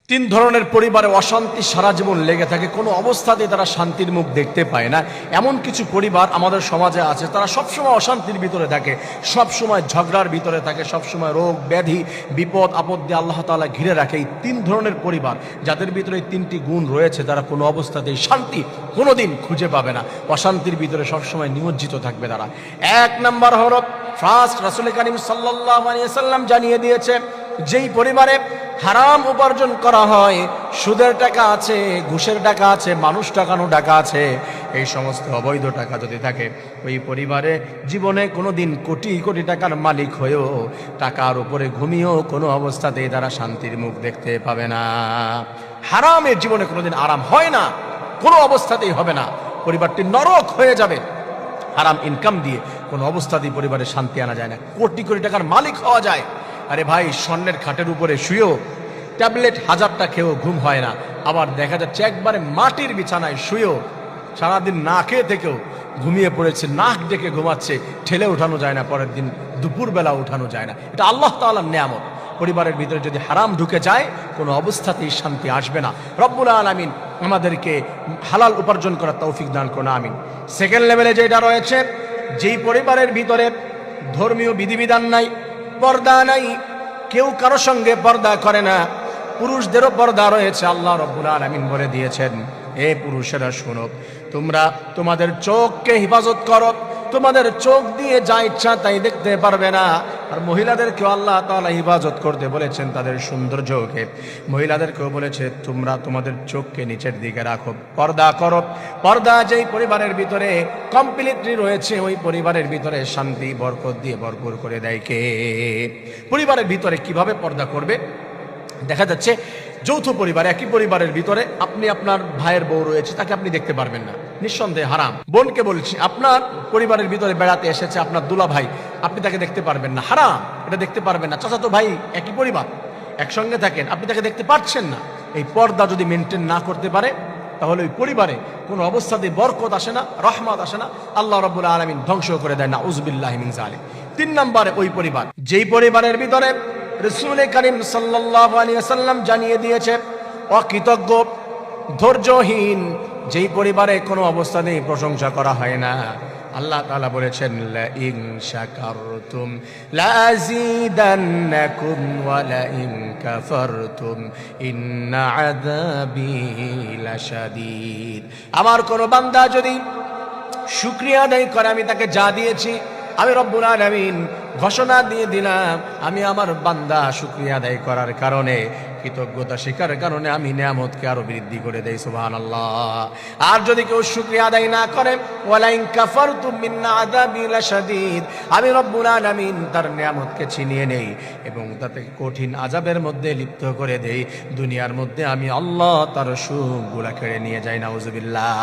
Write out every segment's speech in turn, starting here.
তিন ধরনের পরিবারে অশান্তি সারা জীবন লেগে থাকে, কোনো অবস্থাতেই তারা শান্তির মুখ দেখতে পায় না। এমন কিছু পরিবার আমাদের সমাজে আছে, তারা সবসময় অশান্তির ভিতরে থাকে, সবসময় ঝগড়ার ভিতরে থাকে, সবসময় রোগ ব্যাধি বিপদ আপদ দিয়ে আল্লাহ তাআলা ঘিরে রাখে। এই তিন ধরনের পরিবার যাদের ভিতরে এই তিনটি গুণ রয়েছে, তারা কোনো অবস্থাতেই শান্তি কোনোদিন খুঁজে পাবে না, অশান্তির ভিতরে সবসময় নিমজ্জিত থাকবে তারা। এক নাম্বার হলো ফার্স্ট, রাসূল কারীম সাল্লাল্লাহু আলাইহি ওয়াসাল্লাম জানিয়ে দিয়েছে, যেই পরিবারে হারাম উপার্জন করা হয়, সুদের টাকা আছে, ঘুষের টাকা আছে, মানুষ টাকানো টাকা আছে, এই সমস্ত অবৈধ টাকা যদি থাকে, ওই পরিবারে জীবনে কোনোদিন কোটি কোটি টাকার মালিক হয়েও টাকার উপরে ঘুমিয়েও কোনো অবস্থাতেই তারা শান্তির মুখ দেখতে পাবে না। হারামের জীবনে কোনোদিন আরাম হয় না, কোনো অবস্থাতেই হবে না, পরিবারটি নরক হয়ে যাবে। হারাম ইনকাম দিয়ে কোনো অবস্থাতেই পরিবারে শান্তি আনা যায় না, কোটি কোটি টাকার মালিক হওয়া যায়। আরে ভাই, স্বর্ণের খাটের উপরে শুয়েও ট্যাবলেট হাজারটা খেয়েও ঘুম হয় না, আবার দেখা যাচ্ছে একবারে মাটির বিছানায় শুয়েও সারাদিন না খেয়ে থেকেও ঘুমিয়ে পড়েছে, নাক ডেকে ঘুমাচ্ছে, ঠেলে উঠানো যায় না, পরের দিন দুপুরবেলা উঠানো যায় না। এটা আল্লাহ তাআলার নেয়ামত। পরিবারের ভিতরে যদি হারাম ঢুকে যায়, কোনো অবস্থাতেই শান্তি আসবে না। রব্বুল আলামিন আমাদেরকে হালাল উপার্জন করার তৌফিক দান করুন, আমিন। সেকেন্ড লেভেলে যেটা রয়েছে, যেই পরিবারের ভিতরে ধর্মীয় বিধিবিধান নাই, পর্দা নাই, কেউ কারো সঙ্গে পর্দা করে না, পুরুষদেরও পর্দা রয়েছে। আল্লাহ রাব্বুল আলামিন বলে দিয়েছেন, হে পুরুষেরা শোনো, তোমরা তোমাদের চোখকে হেফাজত করো, তোমাদের চোখ দিয়ে যা ইচ্ছা তাই দেখতে পারবে না। আর মহিলাদেরকেও আল্লাহ তাআলা হেফাজত করতে বলেছেন, তাদের সৌন্দর্যকে। মহিলাদেরকেও বলেছে, তোমরা তোমাদের চোখকে নিচের দিকে রাখো, পর্দা করো। পর্দা যেই পরিবারের ভিতরে কমপ্লিটলি রয়েছে, ওই পরিবারের ভিতরে শান্তি বরকত দিয়ে ভরপুর করে দেয় কে? পরিবারের ভিতরে কিভাবে পর্দা করবে? দেখা যাচ্ছে যৌথ পরিবার, একই পরিবারের ভিতরে আপনি আপনার ভাইয়ের বউ রয়েছে, তাকে আপনি দেখতে পারবেন না, নিঃসন্দেহে হারাম। বোনকে বলছি, আপনার পরিবারের ভিতরে বেড়াতে এসেছে আপনার দুলা ভাই, আপনি তাকে দেখতে পারবেন না, হারাম, এটা দেখতে পারবেন না। চাচাতো ভাই, একই পরিবার, একসঙ্গে থাকেন, আপনি তাকে দেখতে পাচ্ছেন না। এই পর্দা যদি মেনটেন না করতে পারে, তাহলে ওই পরিবারে কোনো অবস্থাতেই বরকত আসে না, রহমত আসে না, আল্লাহ রাব্বুল আলামিন ধ্বংস করে দেয়, নাউযুবিল্লাহি মিন যালিক। তিন নম্বরে ওই পরিবার, যেই পরিবারের ভিতরে রাসূল কারীম সাল্লাল্লাহু আলাইহি ওয়াসাল্লাম জানিয়ে দিয়েছে, অকৃতজ্ঞ ধৈর্যহীন, যেই পরিবারে কোনো অবস্থাতেই প্রশংসা করা হয় না। আল্লাহ তাআলা বলেছেন, লা ইন শাকারতুম লা আযীদান্নাকুম ওয়া লা ইন কাফারতুম ইন্না আযাবী লাশাদীদ। আমার কোন বান্দা যদি শুকরিয়া আদায় করে, আমি তাকে যা দিয়েছি, আমি রব্বুল আলামিন ঘোষণা দিয়ে দিলাম, আমি আমার বান্দা শুকরিয়া আদায় করার কারণে, কৃতজ্ঞতা স্বীকারের কারণে আমি নিয়ামতকে আরো বৃদ্ধি করে দেই, সুবহানাল্লাহ। আর যদি কেউ শুকরিয়া আদায় না করে, ওয়ালা ইন কাফারতুম মিন্না আযাবী লাশাদীদ, আমি রব্বুল আলামিন তার নিয়ামতকে ছিনিয়ে নেই এবং তাকে কঠিন আযাবের মধ্যে লিপ্ত করে দেই। দুনিয়ার মধ্যে আমি আল্লাহ তার সুখগুলা কেড়ে নিয়ে যাই, নাউযুবিল্লাহ।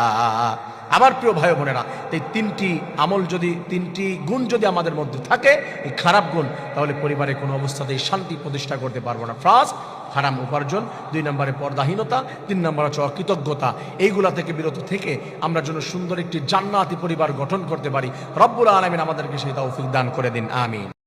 আমার প্রিয় ভাই বোনেরা, এই তিনটি আমল যদি, তিনটি গুণ যদি আমাদের মধ্যে থাকে, এই খারাপ গুণ, তাহলে পরিবারে কোনো অবস্থাতেই শান্তি প্রতিষ্ঠা করতে পারবো না। ফার্স্ট, হারাম উপার্জন; দুই নম্বরে পর্দাহীনতা; তিন নম্বর হচ্ছে অকৃতজ্ঞতা। এইগুলা থেকে বিরত থেকে আমরা যেন সুন্দর একটি জান্নাতি পরিবার গঠন করতে পারি। রব্বুল আলামিন আমাদেরকে সেই তৌফিক দান করে দিন, আমিন।